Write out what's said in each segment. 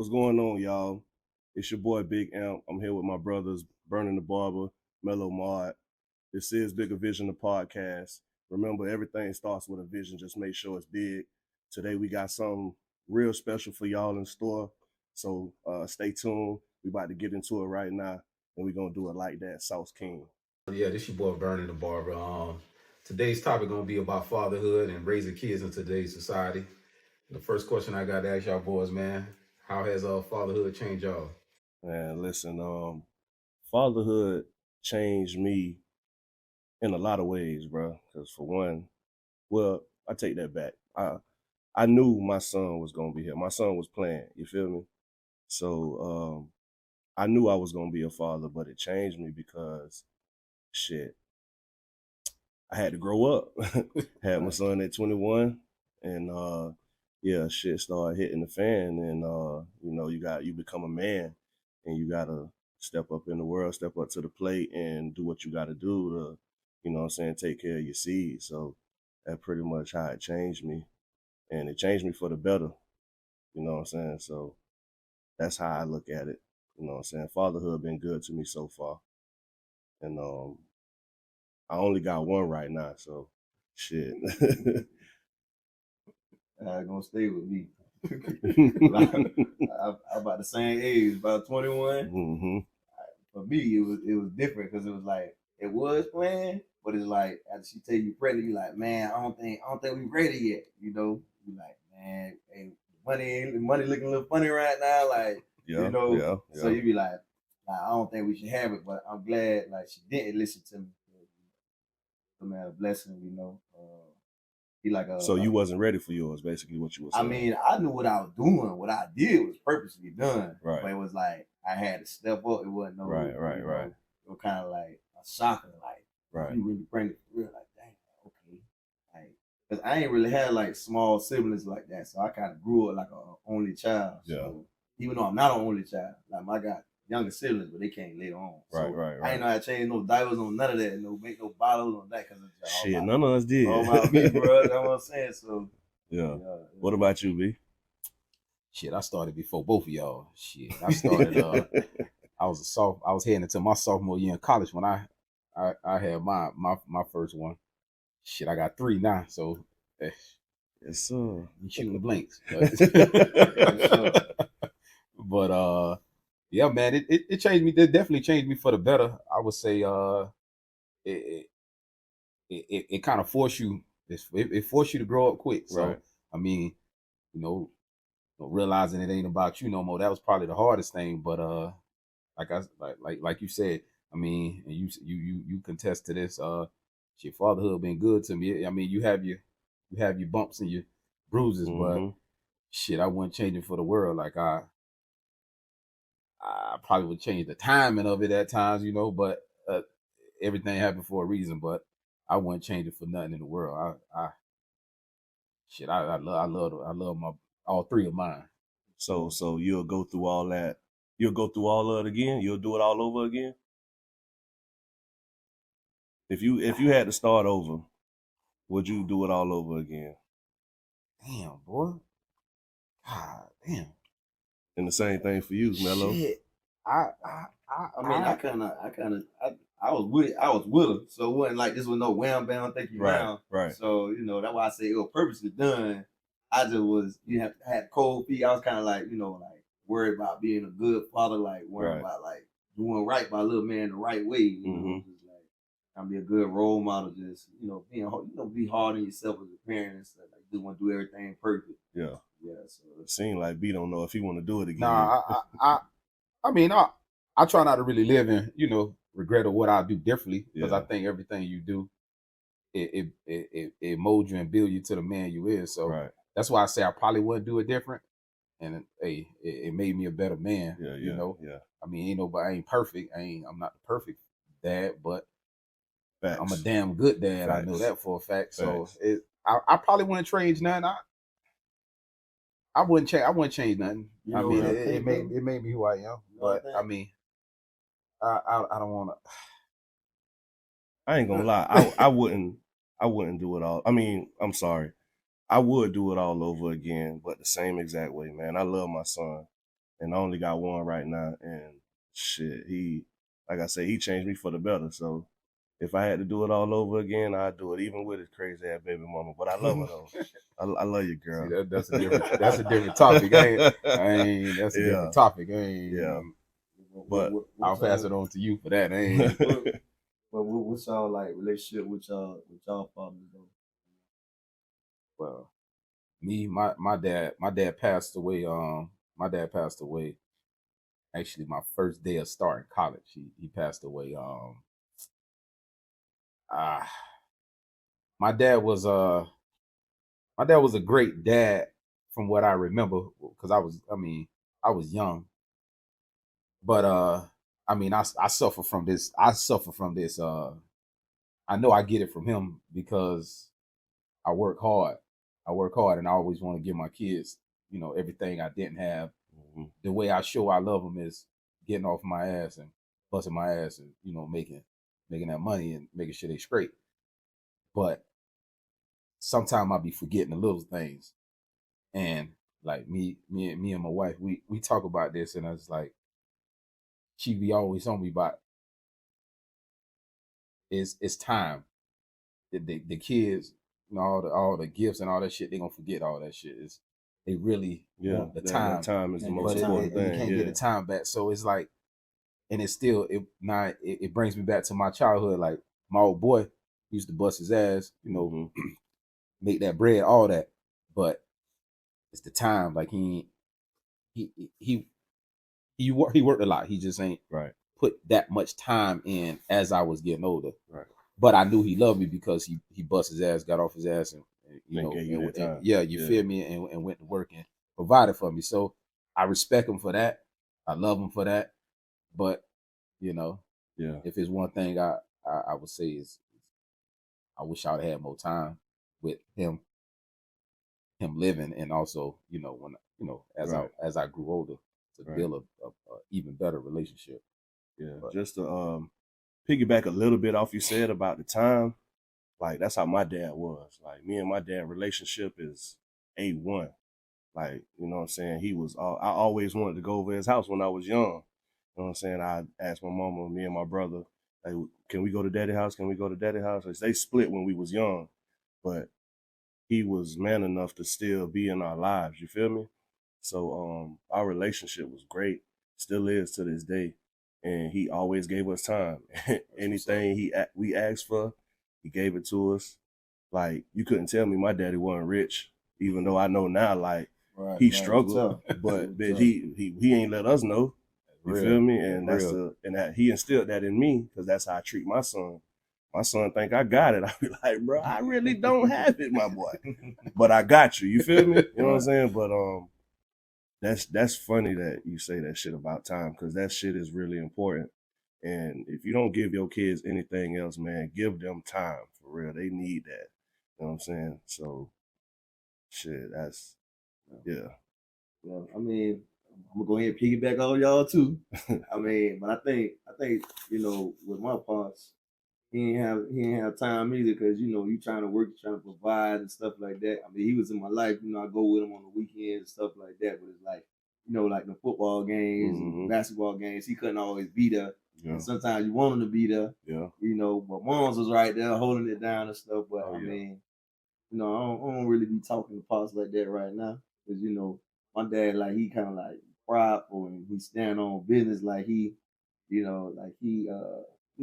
What's going on, y'all? It's your boy Big Amp. I'm here with my brothers, Burning the Barber, Mellow Mod. This is Bigger Vision, the podcast. Remember, everything starts with a vision. Just make sure it's big. Today, we got something real special for y'all in store. So stay tuned. We about to get into it right now, and we're going to do it like that, Sauce King. Yeah, this your boy Burning the Barber. Today's topic gonna be about fatherhood and raising kids in today's society. The first question I got to ask y'all boys, man, how has fatherhood changed y'all? Man, listen, fatherhood changed me in a lot of ways, bro. Because for one, well, I take that back. I knew my son was gonna be here. My son was playing. You feel me? So I knew I was gonna be a father, but it changed me because shit, I had to grow up. Had my son at 21, and yeah, shit started hitting the fan, and you become a man, and you gotta step up in the world, step up to the plate, and do what you gotta do to, what I'm saying, take care of your seed. So that pretty much how it changed me, and it changed me for the better. You know what I'm saying? So that's how I look at it. You know what I'm saying? Fatherhood been good to me so far, and I only got one right now, so shit. Gonna stay with me. I'm about the same age, about 21. Mm-hmm. For me, it was different because it was like it was planned, but it's like after she tell you pregnant, you like, man, I don't think we ready yet. You know, you like, man, hey, money looking a little funny right now, like Yeah. So you be like, nah, I don't think we should have it, but I'm glad like she didn't listen to me. Man, a blessing, He like So you wasn't ready for yours, basically what you were saying. I mean, I knew what I was doing. What I did was purposely done. Right. But it was like I had to step up. It wasn't no right. It was kind of like a shocker, like Right. you really bring it for real, like dang, okay, like because I ain't really had like small siblings like that, so I kind of grew up like an only child. Yeah. So even though I'm not an only child, like I got younger siblings, but they came later on. Right. I ain't know how to change no diapers on none of that, make no bottles on that, because shit, none of us did. All about me, bro. That's what I'm saying. So yeah. What about you, B? Shit, I started before both of y'all. Shit, I started. I was heading into my sophomore year in college when I had my first one. Shit, I got 3 now, so yes, sir. You shooting the blanks. But yeah, man, it changed me. It definitely changed me for the better. I would say it kind of forced you. It forced you to grow up quick. So right. I mean, realizing it ain't about you no more. That was probably the hardest thing. But like you said, I mean, and you contest to this. Your fatherhood been good to me. I mean, you have your bumps and your bruises, Mm-hmm. but shit, I wouldn't change it for the world. Like I probably would change the timing of it at times, but everything happened for a reason. But I wouldn't change it for nothing in the world. I love my all 3 of mine. So you'll go through all that. You'll go through all of it again. You'll do it all over again. If you had to start over, would you do it all over again? Damn, boy. God damn. And the same thing for you, Mello. Shit. I was with her, so it wasn't like this was no wham bam, thank you round. Right. So that's why I say it was purposely done. I just was had cold feet. I was kind of like like worried about being a good father, like worried about like doing right by little man the right way. You know, just like trying to be a good role model. Just being be hard on yourself as a parent and stuff. Like want to do everything perfect. Yeah. So it seemed like B don't know if he want to do it again. Nah, I mean, I try not to really live in, regret of what I do differently, because I think everything you do, it molds you and build you to the man you is. So that's why I say I probably wouldn't do it different. And hey, it made me a better man. Yeah. I mean, I ain't perfect. I'm not the perfect dad, but Facts. I'm a damn good dad. Facts. I know that for a fact. Facts. So I probably wouldn't change nothing. I wouldn't change nothing. I mean, it made me who I am. But I mean, I don't want to. I ain't gonna lie. I wouldn't do it all. I mean, I'm sorry. I would do it all over again, but the same exact way, man. I love my son, and I only got one right now. And shit, like I say, he changed me for the better. So if I had to do it all over again, I'd do it, even with his crazy ass baby mama. But I love her though. I love you, girl. See, that's a different topic. That's a different topic. Yeah. But I'll pass it on to you for that. But what's y'all like relationship with y'all fathers though? Well, me, my dad passed away. My dad passed away. Actually, my first day of starting college, he passed away. Uh, my dad was a great dad from what I remember, because I was young. But I suffer from this. I know I get it from him because I work hard. And I always want to give my kids, everything I didn't have. mm-hmm. The way I show I love them is getting off my ass and busting my ass and making that money and making sure they straight. But sometimes I'll be forgetting the little things. And like me and my wife, we talk about this, and I was like, she be always on me about it's time. The kids, all the gifts and all that shit, they gonna forget all that shit. They really want the time. That time is the most But important thing. You can't get the time back. So it's like, and it's still it brings me back to my childhood. Like my old boy used to bust his ass, mm-hmm. make that bread, all that. But it's the time. Like he worked a lot. He just ain't put that much time in as I was getting older. Right. But I knew he loved me because he bust his ass, got off his ass, and feel me, and went to work and provided for me. So I respect him for that. I love him for that. But if it's one thing I would say is I wish I would have had more time with him living, and also when as I grew older, to build a even better relationship. Yeah, but just to piggyback a little bit off you said about the time, like that's how my dad was. Like me and my dad relationship is A1. Like, you know what I'm saying? I always wanted to go over his house when I was young. You know what I'm saying? I asked my mama, me and my brother, like, can we go to daddy's house? Can we go to daddy's house? They split when we was young, but he was man enough to still be in our lives. You feel me? So our relationship was great, still is to this day, and he always gave us time. Anything we asked for, he gave it to us. Like you couldn't tell me my daddy wasn't rich, even though I know now. Like he struggled, but he ain't let us know. You feel me? And that he instilled that in me because that's how I treat my son. My son think I got it. I be like, bro, I really don't have it, my boy, but I got you. You feel me? You know what I'm saying? But that's funny that you say that shit about time, because that shit is really important. And if you don't give your kids anything else, man, give them time for real. They need that. You know what I'm saying? So shit, that's yeah. Well, I mean, I'm gonna go ahead and piggyback on y'all too. I mean, but I think with my pops, he ain't have time either, because you trying to work, you trying to provide and stuff like that. I mean, he was in my life. I go with him on the weekends and stuff like that. But it's like like the football games and basketball games, he couldn't always be there. Yeah. And sometimes you want him to be there. Yeah. But Moms was right there holding it down and stuff. But I mean, I don't really be talking to pops like that right now, because my dad, like, he kind of like prideful, and he stand on business, like like he's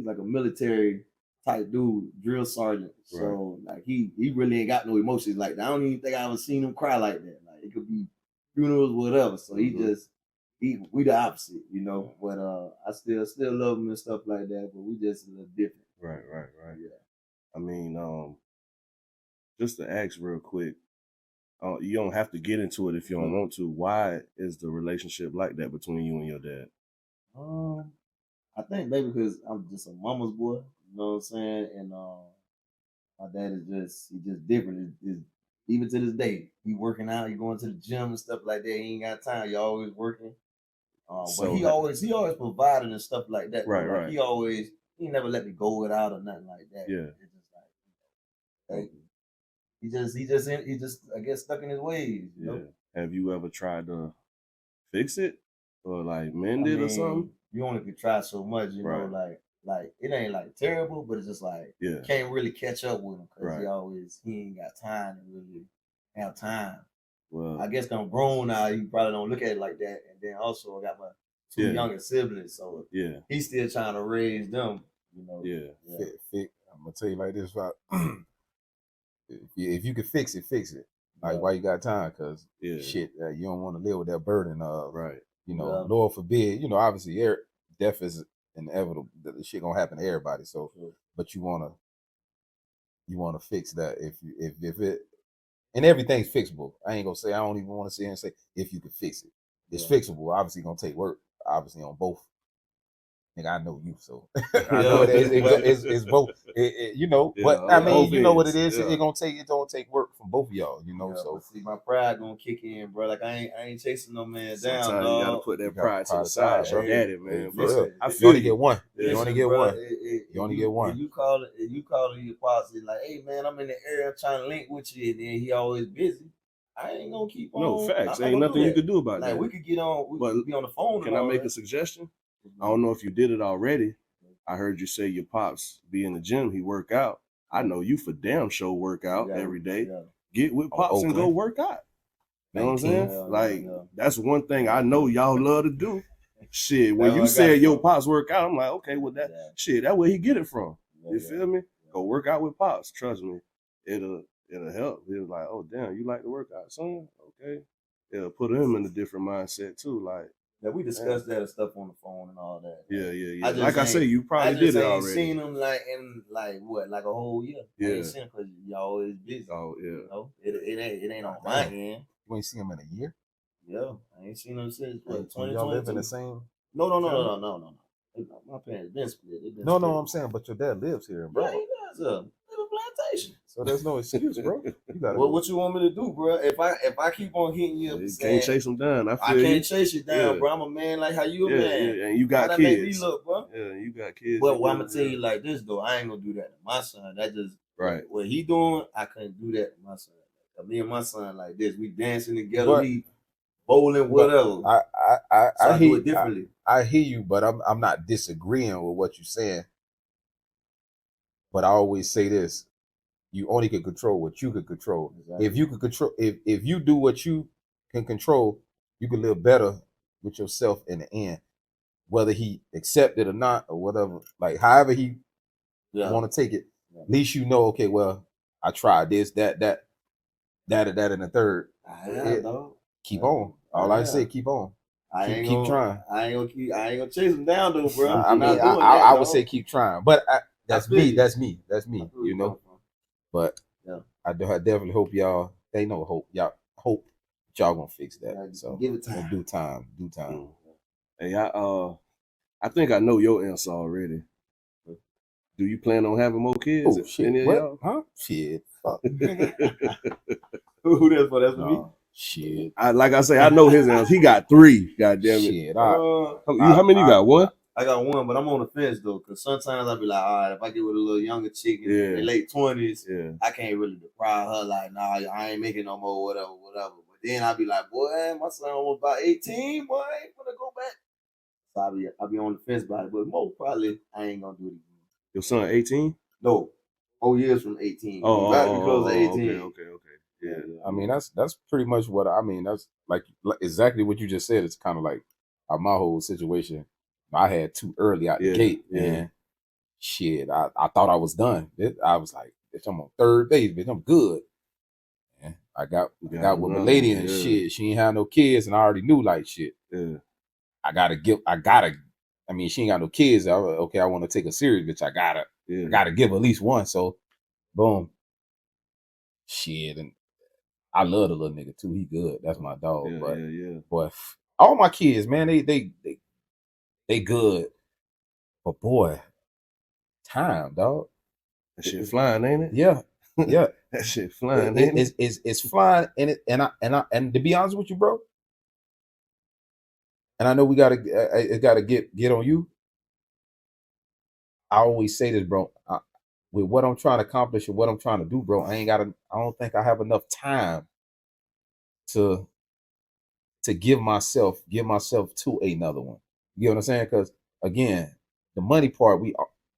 like a military type dude, drill sergeant. So like he really ain't got no emotions like that. I don't even think I ever seen him cry like that. Like it could be funerals, whatever. So we the opposite, But I still love him and stuff like that, but we just a little different. Right. Yeah. I mean, just to ask real quick, you don't have to get into it if you don't want to. Why is the relationship like that between you and your dad? I think maybe because I'm just a mama's boy, you know what I'm saying? And my dad is just different. Even to this day, he working out, he going to the gym and stuff like that. He ain't got time. He always working. But he always providing and stuff like that. Right. He never let me go without or nothing like that. Yeah. It's just like he just I guess stuck in his ways. Have you ever tried to fix it? or like I mended or mean, something. you only can try so much, you know. Right. Like it ain't like terrible, but it's just like Yeah. can't really catch up with him because Right. he ain't got time to really have time. Well, I guess 'cause I'm grown now, you probably don't look at it like that. And then also I got my two Yeah. younger siblings, so yeah, he's still trying to raise them, you know. yeah, I'm gonna tell you like this, right? If you can fix it, fix it. Like Yeah. why you got time? Cause yeah. shit, you don't want to live with that burden of, Right. you know, Yeah. Lord forbid, you know, obviously death is inevitable. The shit gonna happen to everybody. So, Sure. but you wanna fix that if it, and everything's fixable. I ain't gonna say, I don't even want to sit here and say if you could fix it. It's Yeah. fixable. Obviously gonna take work. Obviously on both. Nigga, I know you, so I Yeah. know it's both. You know, Yeah, but I on mean, both you know what it ends, is. yeah. It don't take work from both of y'all. You know, Yeah, so but see, my pride gonna kick in, bro. Like I ain't chasing no man down, Sometimes you gotta dog. put you that got pride to pride the side. aside, bro. Hey, daddy, Hey, man. for But real. I You feel only you. get one. You Yeah. only Listen, get bro, one. You only get one. If you call your pops, like, hey man, I'm in the area, I'm trying to link with you, and then he always busy. I ain't gonna keep on. No, facts. I'm not Ain't gonna nothing do you that. could do about Like that. we could get on, we But could be on the phone. Can and I all make a that. suggestion? I don't know if you did it already. I heard you say your pops be in the gym, he work out. I know you for damn sure work out Yeah, every day. yeah. Get with pops and go Oakland. work out. You know what I'm 19. saying? Yeah, Like yeah. that's one thing I know y'all love to do. Shit, when That's you what I got said your from. pops work out, I'm like, okay, well that Yeah. shit, that where he get it from. Yeah, You yeah. feel me? Go work out with pops. Trust me, it'll help. He was like, oh damn, you like to work out, son? Okay, it'll put him in a different mindset too. Like, Yeah, we discussed that stuff on the phone and all that. yeah. I just Like I say, you probably did it already. Seen him like in like what, like a whole year. I Yeah. ain't seen him because y'all always busy. Oh yeah. You know, it ain't on God my damn. end. You ain't seen him in a year. Yeah, I ain't seen him since what, And y'all live in the 2022. same. No. My parents been split. They been No, split. I'm saying, but your dad lives here, Yeah, bro. he does live a plantation. So there's no excuse, bro. You gotta Well, go. what you want me to do, bro? If I keep on hitting you, You saying, can't chase him down. I I feel can't you. chase you down, Yeah. bro. I'm a man like how you a man. Yeah, and you got How kids. that make me look, bro? Yeah, you got kids. But what I'm gonna tell you like this though, I ain't gonna do that to my son. That just right. What he doing, I couldn't do that to my son. Me and my son like this, we dancing together, But- we bowling, whatever. I do hear it differently. I hear you, but I'm not disagreeing with what you're saying. But I always say this: you only can control what you can control. Exactly. If you can control, if you do what you can control, you can live better with yourself in the end. Whether he accept it or not, or whatever, like however he want to take it, at least you know, okay, well, I tried this, that, and the third. Keep on. All I say, keep on. Keep trying. I ain't gonna chase him down though, bro. I mean, I would say keep trying, but that's me. That's me. You know. But I definitely hope y'all. They know hope. Y'all hope y'all gonna fix that. So give it time. In due time. Due time. Hey, I think I know your answer already. Do you plan on having more kids? Oh shit! Any What? of y'all? Huh? Shit. Fuck. Who that's for? That's for me. Shit. Like I say, I know his answer. He got 3. God damn it. Shit. How many you got? 1? I got 1, but I'm on the fence though, because sometimes I'll be like, all right, if I get with a little younger chick in the late 20s, I can't really deprive her. Like, nah, I ain't making no more, whatever. But then I'll be like, boy, my son almost about 18, boy, I ain't gonna go back. So I'll be on the fence about it, but most probably I ain't gonna do it again. Your son 18? No, 4 years from 18. Oh, 18. Okay. Yeah. I mean, that's pretty much what I mean. That's like exactly what you just said. It's kind of like my whole situation. I had too early out the gate, and shit, I thought I was done. I was like, bitch, I'm on third base, bitch, I'm good. And I got with my lady and shit. She ain't have no kids, and I already knew like shit. Yeah. I mean, she ain't got no kids. I want to take her serious, bitch. I gotta give her at least one. So, boom. Shit, and I love the little nigga too. He good. That's my dog. But all my kids, man, they good. But boy, time, dog. That shit flying, ain't it? Yeah. That shit flying, ain't it? It's flying, and to be honest with you, bro. And I know it gotta get on you. I always say this, bro. With what I'm trying to accomplish and what I'm trying to do, bro, I don't think I have enough time to to give myself to another one. You know what I'm saying? Because again, the money part,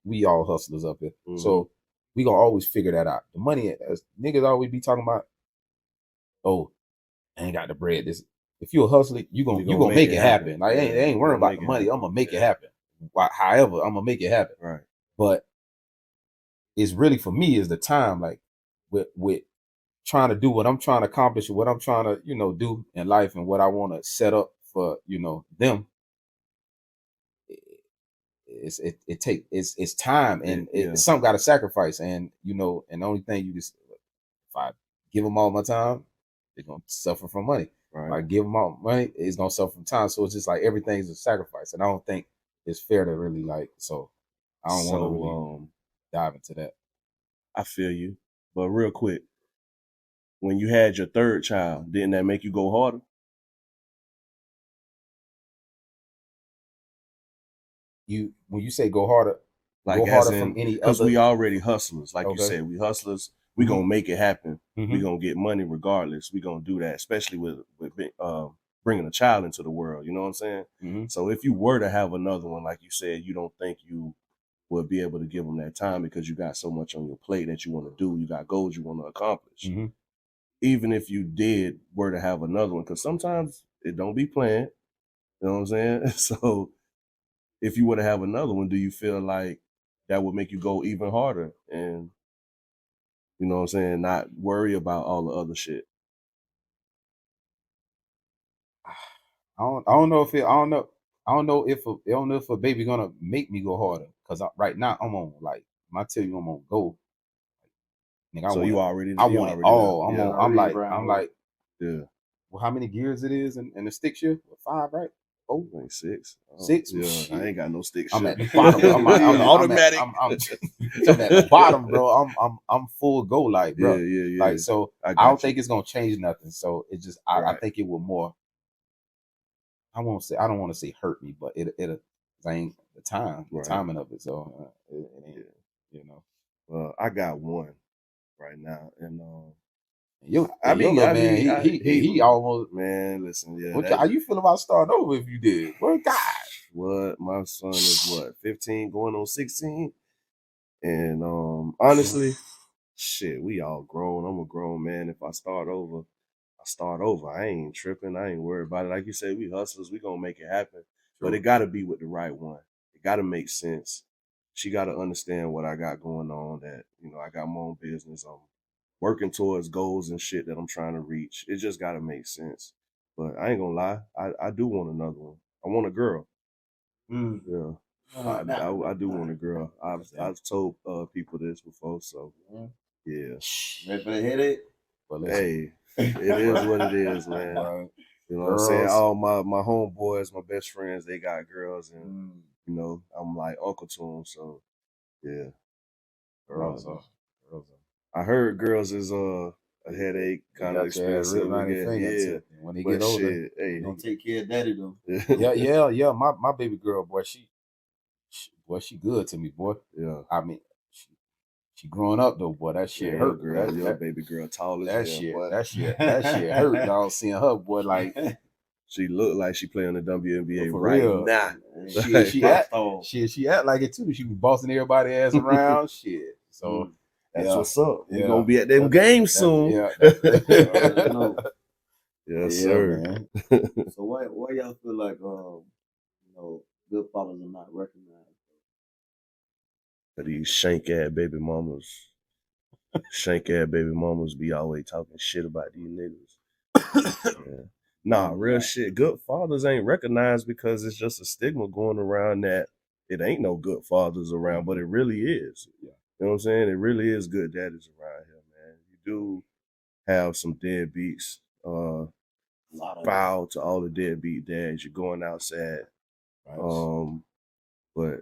we all hustlers up here, so we gonna always figure that out. The money, niggas always be talking about, oh, I ain't got the bread. This, if you a hustler, you gonna make it happen. Like, they ain't worrying about the money. I'm gonna make it happen. However, I'm gonna make it happen. Right. But it's really, for me, is the time, like with trying to do what I'm trying to accomplish, what I'm trying to, do in life, and what I want to set up for, them. It's time, and it's something got to sacrifice, and and the only thing you just, if I give them all my time, they're gonna suffer from money. Right. If I give them all money, it's gonna suffer from time. So it's just like everything's a sacrifice, and I don't think it's fair to really, like. So I don't want to really dive into that. I feel you, but real quick, when you had your third child, didn't that make you go harder? When you say go harder, like go harder from any other, because we already hustlers, like you said, we hustlers. We gonna make it happen. We gonna get money regardless. We gonna do that, especially with bringing a child into the world. You know what I'm saying? So if you were to have another one, like you said, you don't think you would be able to give them that time because you got so much on your plate that you want to do. You got goals you want to accomplish. Even if you were to have another one, because sometimes it don't be planned. You know what I'm saying? So if you were to have another one, do you feel like that would make you go even harder and, you know what I'm saying, not worry about all the other shit? I don't know if a baby gonna make me go harder, because right now I'm on, like, when I tell you I'm on go, nigga, So you already want it all. I'm like, yeah. Well, how many gears it is in the stick shift? 5, right? Oh, like 6. 6. Yeah, Shit. I ain't got no stick shift. I'm at the bottom. I'm automatic. I'm at the bottom, bro. I'm full go, like, bro. Yeah. Like, so I don't think it's gonna change nothing. So it just, I think it will more. I don't want to say hurt me, but it'll ain't the timing of it. So it ain't, Well, I got one right now, and your little man, he almost, man. Listen, how you feel about starting over if you did? Well, God, what, my son is 15, going on 16, and honestly, shit, we all grown. I'm a grown man. If I start over, I start over. I ain't tripping. I ain't worried about it. Like you said, we hustlers. We gonna make it happen, but it got to be with the right one. It got to make sense. She got to understand what I got going on. That I got my own business. I'm working towards goals and shit that I'm trying to reach. It just got to make sense. But I ain't gonna lie, I do want another one. I want a girl. Yeah, I do want a girl. I've told people this before, so yeah. Ready for the headache? But hey, it is what it is, man. You know what I'm saying? All my homeboys, my best friends, they got girls, and I'm like uncle to them. So yeah, girls. I heard girls is a headache, kind of expensive. When they get older, shit, hey, don't take care of daddy though. yeah. My baby girl, boy, she good to me, boy. Yeah, I mean, she growing up though, boy. That shit hurt. Girl, your baby girl tall as hell, boy. That shit hurt, dog. Seeing her, boy, like, she looked like she playing the WNBA for right real. now. She act like it too. She was bossing everybody ass around. Shit. So that's what's up. We're gonna be at them games soon. Yes, sir. Man. So why y'all feel like good fathers are not recognized? These shank ass baby mamas be always talking shit about these niggas. Yeah. Nah, real shit. Good fathers ain't recognized because it's just a stigma going around that it ain't no good fathers around, but it really is. Yeah. You know what I'm saying? It really is good daddies around here, man. You do have some deadbeats. Foul to all the deadbeat dads. You're going outside. But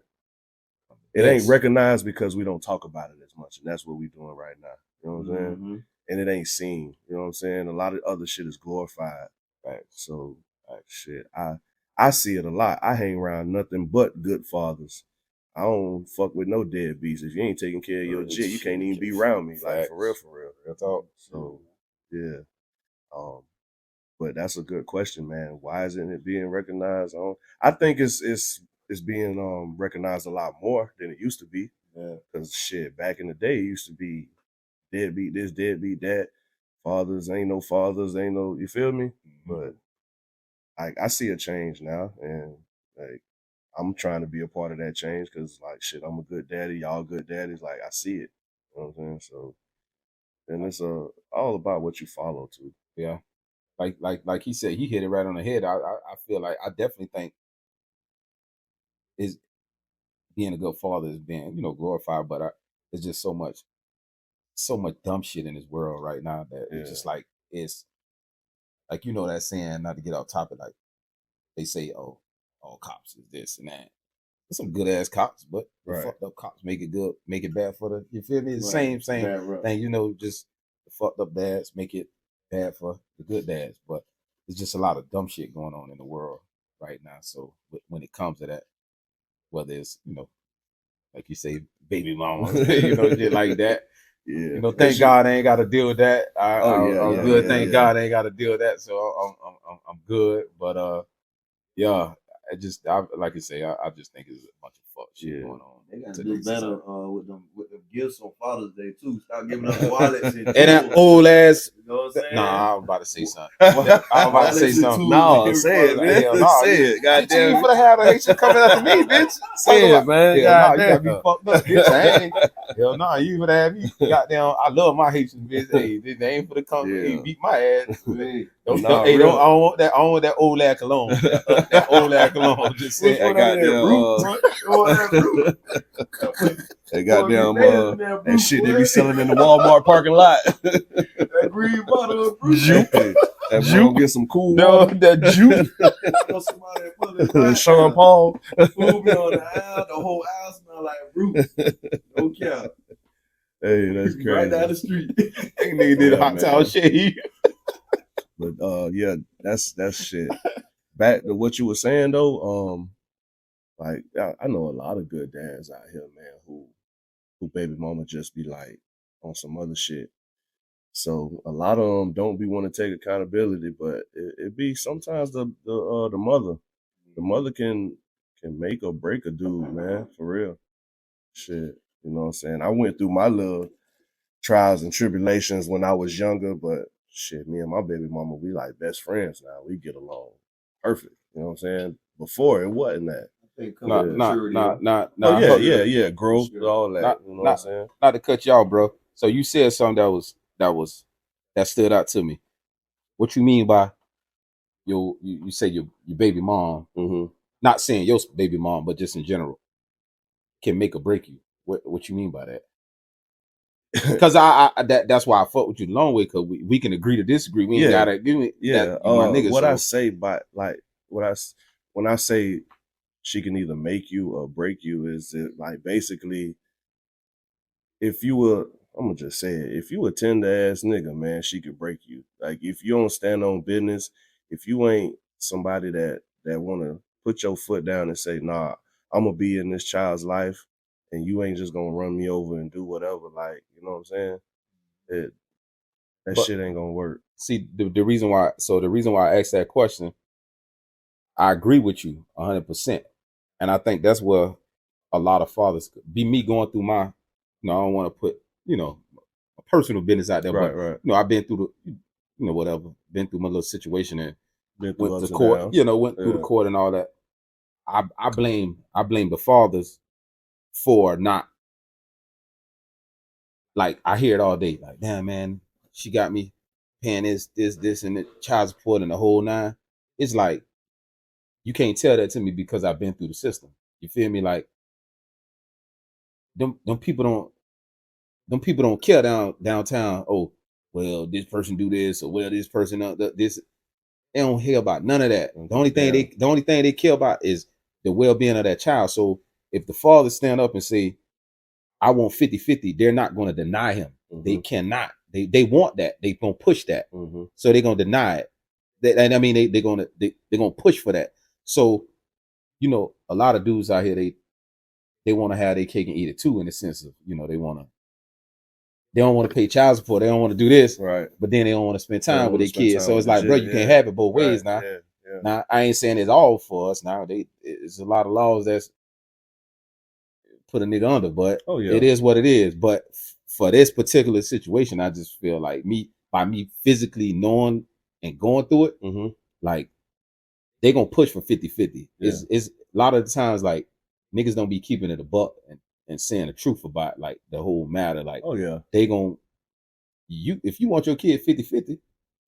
it ain't recognized because we don't talk about it as much. And that's what we're doing right now. You know what I'm saying? And it ain't seen. You know what I'm saying? A lot of other shit is glorified. Right. So shit. I see it a lot. I hang around nothing but good fathers. I don't fuck with no deadbeats. If you ain't taking care of your shit, you can't even be around me. Like, for real. Real talk. So yeah. But that's a good question, man. Why isn't it being recognized? I think it's being recognized a lot more than it used to be. Yeah. Because shit, back in the day, it used to be deadbeat this, deadbeat that. Fathers ain't no fathers, ain't no. You feel me? But I see a change now, and like I'm trying to be a part of that change because like shit, I'm a good daddy, y'all good daddies. Like I see it. You know what I'm saying? So, and it's all about what you follow too. Yeah. Like he said, he hit it right on the head. I feel like I definitely think is being a good father is being, glorified, but it's just so much dumb shit in this world right now that it's just like it's like that saying, not to get off topic, like they say, oh, all cops is this and that. There's some good ass cops, but the fucked up cops make it good, make it bad for the, you feel me? It's the same thing, just the fucked up dads make it bad for the good dads. But there's just a lot of dumb shit going on in the world right now. So when it comes to that, whether it's, like you say, baby mama, shit like that. Yeah. Thank God I ain't got to deal with that. I'm good. Thank God I ain't got to deal with that. So I'm good. But yeah, like I say, I just think it's a bunch of fuck shit going on. They gotta do better with them gifts on Father's Day too. Stop giving us wallets and that old ass. You know what I'm saying? Nah, I'm about to say something. I'm about to say something. No, say it, man. Hell, nah, say it. Goddamn. You finna have a Haitian coming after me, bitch. Say it, man. Hell, nah, you gotta be fucked up, bitch. I ain't. Hell, nah, you finna have me. Goddamn, I love my Haitians, bitch. Hey, they ain't finna come and beat my ass. I don't want that. I don't want that old ass cologne. That old ass cologne. Just say that goddamn. That goddamn that shit they be selling in the Walmart parking lot. That green bottle of fruit. That juke. Get some cool water. That juke. Sean Paul. Food be on the aisle. The whole aisle smell like fruit. No cap. Hey, that's crazy. Right down the street. That nigga did a hot towel shade. But yeah, that's shit. Back to what you were saying though, like I know a lot of good dads out here, man, who baby mama just be like on some other shit. So a lot of them don't be want to take accountability, but it be sometimes the mother. The mother can make or break a dude, man, for real. Shit, you know what I'm saying? I went through my little trials and tribulations when I was younger, but shit, me and my baby mama, we like best friends now. We get along perfect. You know what I'm saying? Before it wasn't that. Yeah. Growth, all that. You know what I'm saying? Not to cut y'all, bro. So you said something that stood out to me. What you mean by you say your baby mom? Mm-hmm. Not saying your baby mom, but just in general, can make or break you. What you mean by that? Because that's why I fuck with you the long way, because we can agree to disagree. We ain't gotta do it. My nigga. What I say by like when I say she can either make you or break you is it like basically if you were, I'm gonna just say it, if you a tender ass nigga, man, she could break you. Like if you don't stand on business, if you ain't somebody that wanna put your foot down and say, nah, I'm gonna be in this child's life and you ain't just gonna run me over and do whatever, like, you know what I'm saying? That shit ain't gonna work. See, the reason why I asked that question, I agree with you 100%. And I think that's where a lot of fathers be me going through my, I don't want to put, a personal business out there, right. I've been through the, whatever, been through my little situation and went to court, went through the court and all that. I blame the fathers for not, like, I hear it all day, like, damn, man, she got me paying this, and the child support and the whole nine. It's like, you can't tell that to me because I've been through the system. You feel me? Like, them people don't care downtown. Oh, well, this person do this, or well, this person this. They don't hear about none of that. The only thing they care about is the well-being of that child. So if the father stand up and say, I want 50-50, they're not going to deny him. Mm-hmm. They cannot. They want that. They gonna push that. Mm-hmm. So they're gonna deny it. They're gonna push for that. So, a lot of dudes out here, they want to have their cake and eat it too, in the sense of, they want to they don't want to pay child support, they don't want to do this, Right. but then they don't want to spend They don't time with wanna their spend kids. time So with it's the like, bro, shit, you yeah. can't have it both ways Right, now. yeah. Now, I ain't saying it's all for us now. It's a lot of laws that's put a nigga under, but Oh, yeah. it is what it is. But for this particular situation, I just feel like by me physically knowing and going through it, Mhm. like they gonna push for 50-50. Yeah. It's a lot of the times like niggas don't be keeping it a buck and saying the truth about like the whole matter. Like, Oh, yeah. they gonna if you want your kid 50-50,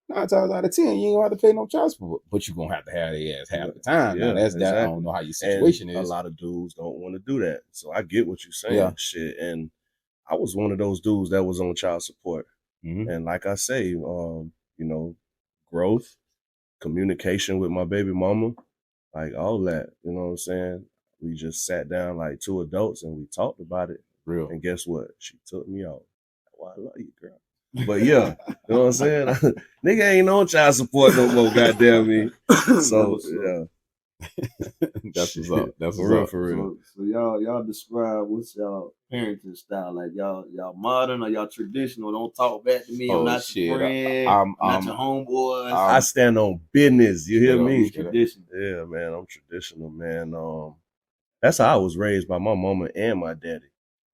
9 times out of 10, you ain't gonna have to pay no child support, but you gonna have to have their ass half the time. Now Yeah, that's that. I exactly. don't know how your And situation a is. lot of dudes don't want to do that. So I get what you're saying. Yeah. Shit. And I was one of those dudes that was on child support. Mhm. And like I say, growth, communication with my baby mama, like all that, you know what I'm saying? We just sat down like two adults and we talked about it. Real. And guess what? She took me out. Well, I love you, girl. But yeah, you know what I'm saying? Nigga ain't on child support no more, goddamn me. So yeah. That's what's up. That's For what's real, up. for real. So y'all describe what's y'all parenting style? Like y'all modern or y'all traditional? Don't talk back to me. I'm not your friend. I'm not your homeboy. I stand on business. You hear me? Traditional. Yeah, man. I'm traditional, man. That's how I was raised by my mama and my daddy.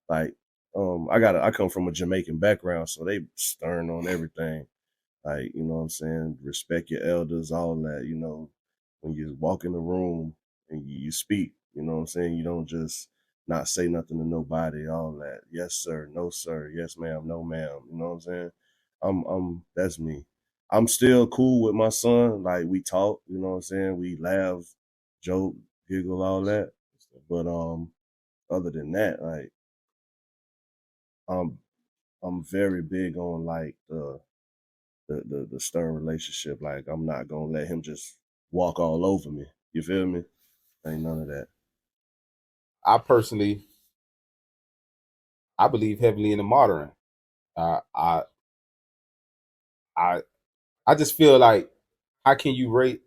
Like, I come from a Jamaican background, so they stern on everything. Like, you know what I'm saying? Respect your elders, all that, you know. When you walk in the room and you speak, you know what I'm saying? You don't just not say nothing to nobody, all that. Yes, sir, no, sir, yes, ma'am, no, ma'am. You know what I'm saying? That's me. I'm still cool with my son. Like, we talk, you know what I'm saying? We laugh, joke, giggle, all that. But other than that, like, I'm very big on like the stern relationship. Like, I'm not gonna let him just walk all over me. You feel me? Ain't none of that. I personally, I believe heavily in the modern. I just feel like, how can you rate?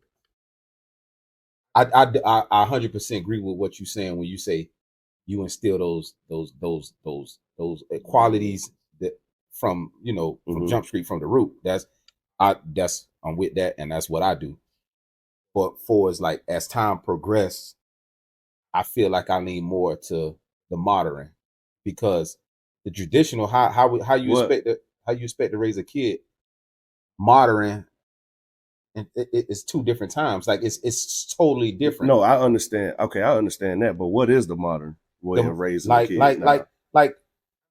I 100% agree with what you're saying when you say you instill those qualities that from from Jump Street, from the root. I'm with that, and that's what I do. But for as time progressed, I feel like I lean more to the modern, because the traditional, how you expect to raise a kid, modern, and it's two different times. Like it's totally different. No, I understand. Okay, I understand that. But what is the modern way of raising a kid? Like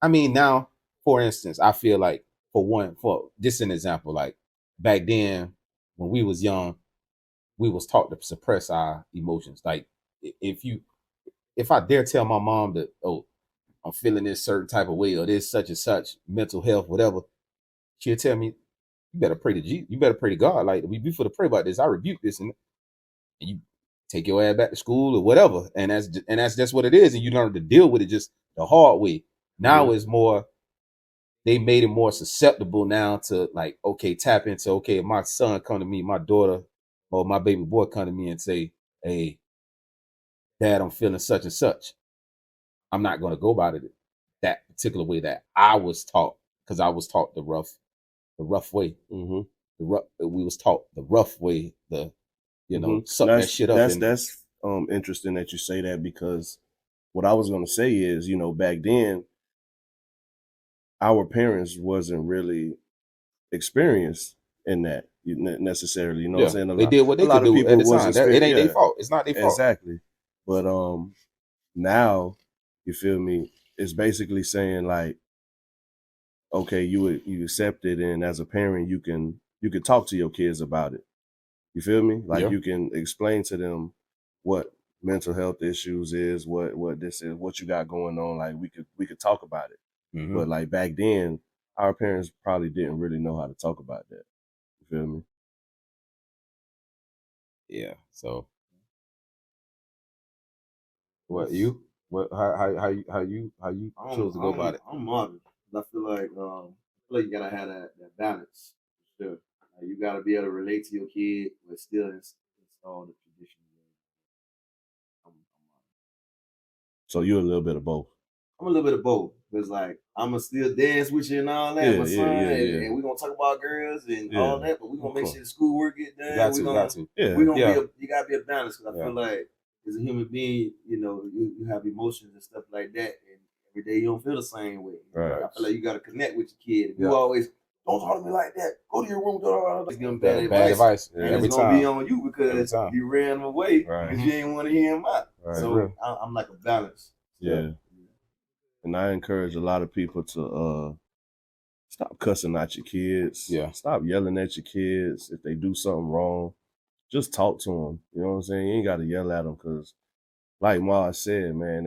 I mean, now, for instance, I feel like, for just an example, like back then when we was young, we was taught to suppress our emotions. Like, if I dare tell my mom that, oh, I'm feeling this certain type of way, or this such and such mental health, whatever, she'll tell me, you better pray to Jesus, you better pray to God. Like, before to pray about this, I rebuke this, and you take your ass back to school or whatever. And that's just what it is. And you learn to deal with it just the hard way. Now it's more, they made it more susceptible now to, like, okay, tap into, okay, if my son come to me, my daughter or my baby boy come to me and say, hey, Dad, I'm feeling such and such, I'm not going to go about it that particular way that I was taught, because I was taught the rough way. We was taught the rough way, suck that shit up. That's interesting that you say that, because what I was gonna say is, back then our parents wasn't really experienced in that necessarily. You know what I'm saying? They did what they could do at the time. It ain't their fault. It's not their fault. Exactly. But now, you feel me? It's basically saying like, okay, you accept it, and as a parent, you can talk to your kids about it. You feel me? Like, you can explain to them what mental health issues is, what this is, what you got going on. Like, we could talk about it. But like back then, our parents probably didn't really know how to talk about that. You feel me? Yeah. So, what you? What? How you chose to go about it? I'm modern. I feel like you gotta have that balance. For sure. Like, you gotta be able to relate to your kid, but still install the tradition. So you're a little bit of both. I'm a little bit of both. Cause like I'ma still dance with you and all that, my son, and we're gonna talk about girls and all that, but we're gonna make sure the schoolwork get done. Got to. We're gonna you gotta be a balance, because I feel like as a human being, you have emotions and stuff like that, and every day you don't feel the same way. Right. I feel like you gotta connect with your kid. If you always don't talk to me like that, go to your room, give them bad advice. And every it's gonna be on you because you ran them away because you ain't want to hear him out. Right. So I'm like a balance. Yeah. And I encourage a lot of people to stop cussing at your kids. Yeah. Stop yelling at your kids. If they do something wrong, just talk to them. You know what I'm saying? You ain't got to yell at them, because like Ma said, man,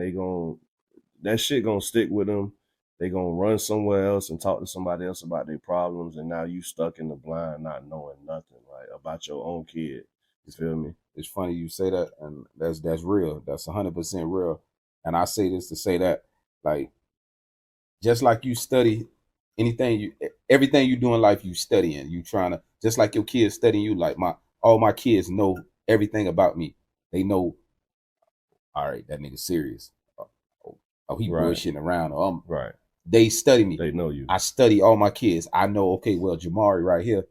that shit gonna stick with them. They gonna run somewhere else and talk to somebody else about their problems, and now you stuck in the blind, not knowing nothing about your own kid. You feel me? It's funny you say that, and that's real. That's 100% real. And I say this to say that, like, just like you study everything you do in life, you studying. You trying to, just like your kids studying you. Like all my kids know everything about me. They know, all right, that nigga serious. Oh, he bullshitting around. Right. They study me. They know you. I study all my kids. I know, okay, well, Jamari right here,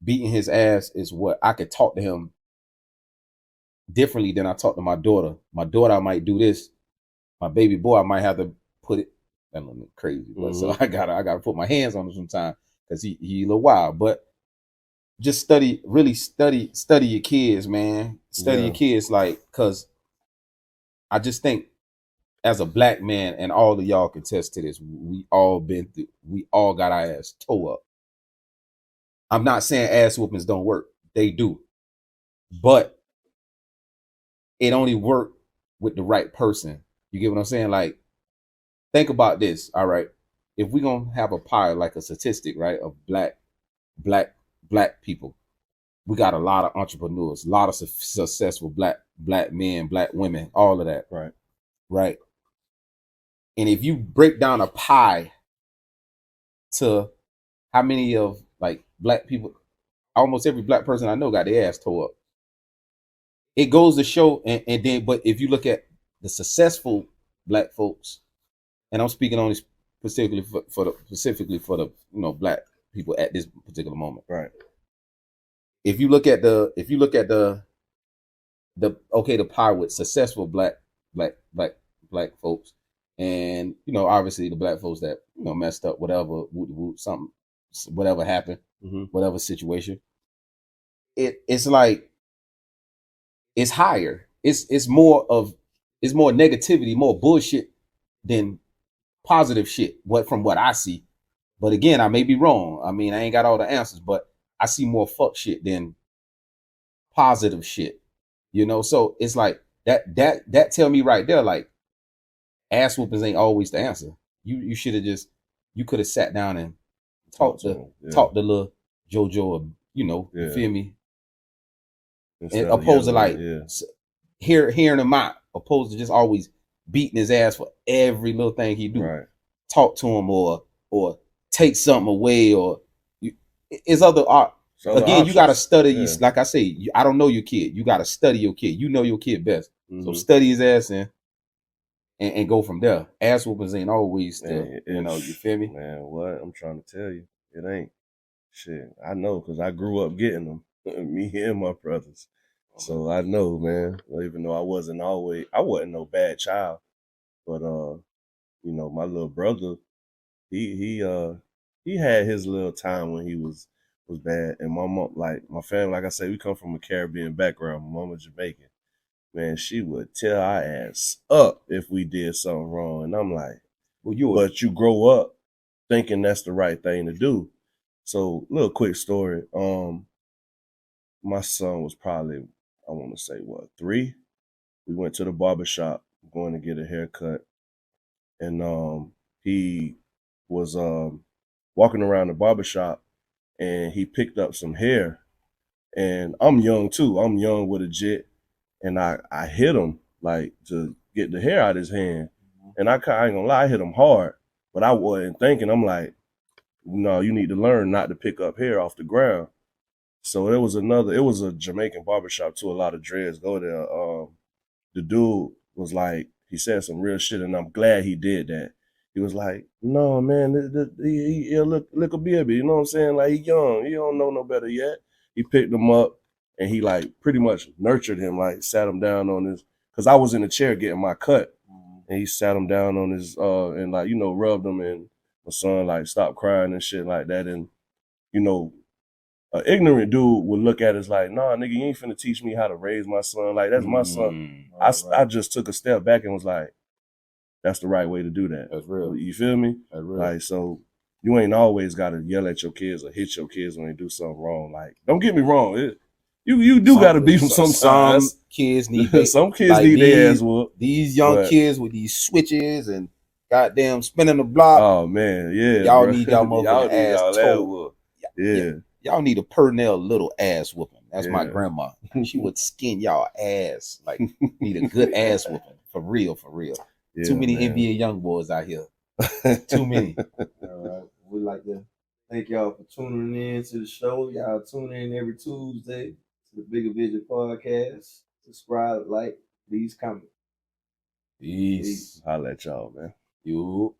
beating his ass is what I could talk to him differently than I talk to my daughter. My daughter, I might do this. My baby boy, I might have to put it. That little crazy, but so I gotta put my hands on him sometimes, because he a little wild. But just study your kids, man. Study your kids, like, because I just think, as a black man, and all of y'all can attest to this, we all got our ass toe up. I'm not saying ass whoopings don't work. They do. But it only work with the right person. You get what I'm saying? Like, think about this, all right? If we're going to have a pie, like a statistic, right, of black people, we got a lot of entrepreneurs, a lot of successful black men, black women, all of that. Right. And if you break down a pie to how many of, like, black people, almost every black person I know got their ass tore up. It goes to show, and then, but if you look at the successful black folks, and I'm speaking only specifically for the black people at this particular moment. Right. If you look at the pie with successful black folks, and obviously the black folks that messed up, whatever, something, whatever happened, whatever situation, it's like, it's higher. It's more negativity, more bullshit than positive shit. From what I see, but again, I may be wrong. I mean, I ain't got all the answers, but I see more fuck shit than positive shit. So it's like that tell me right there, like, ass whoopings ain't always the answer. You should have you could have sat down and talked to little JoJo, or you feel me? And opposed to like hearing him out, opposed to just always beating his ass for every little thing he do. Right. Talk to him, or take something away, or it's other art. Again, you gotta study. Like I say, I don't know your kid. You gotta study your kid. You know your kid best. So study his ass and go from there. Ass whoopings ain't always you feel me? Man, what I'm trying to tell you, it ain't. Shit, I know, because I grew up getting them. Me and my brothers. So I know, man. Even though I wasn't no bad child, but my little brother, he had his little time when he was bad. And my mom, like my family, like I say, we come from a Caribbean background. My mama Jamaican. Man, she would tear our ass up if we did something wrong. And I'm like, but you grow up thinking that's the right thing to do. So, little quick story. My son was probably, I want to say, 3? We went to the barbershop, going to get a haircut. And he was walking around the barbershop, and he picked up some hair. And I'm young too. I'm young with a jit. And I hit him, like, to get the hair out of his hand. And I ain't gonna lie, I hit him hard. But I wasn't thinking. I'm like, no, you need to learn not to pick up hair off the ground. So it was a Jamaican barbershop too. A lot of dreads go there. The dude was like, he said some real shit, and I'm glad he did that. He was like, no, man, he look a baby, you know what I'm saying? Like, he young, he don't know no better yet. He picked him up, and he, like, pretty much nurtured him, like, sat him down on his, because I was in the chair getting my cut, and he sat him down on his, and, like, you know, rubbed him, and my son, like, stopped crying and shit like that, and, you know, an ignorant dude would look at it as like, nah, nigga, you ain't finna teach me how to raise my son. Like, that's my son. I just took a step back and was like, that's the right way to do that. That's real. You feel me? That's real. Like, so you ain't always got to yell at your kids or hit your kids when they do something wrong. Like, don't get me wrong. You do got to beat them sometimes. Some kids need some kids like need their ass whooped. These young kids with these switches and goddamn spinning the block. Oh, man, yeah. Y'all bro. need y'all motherfucking ass told. Yeah. Y'all need a Purnell little ass whooping. That's my grandma. She would skin y'all ass. Like, need a good ass whooping. For real, for real. Yeah, too many NBA young boys out here. Too many. All right. We'd like to thank y'all for tuning in to the show. Y'all tune in every Tuesday to the Bigger Vision Podcast. Subscribe, like, please comment. Peace. Holla at y'all, man. You.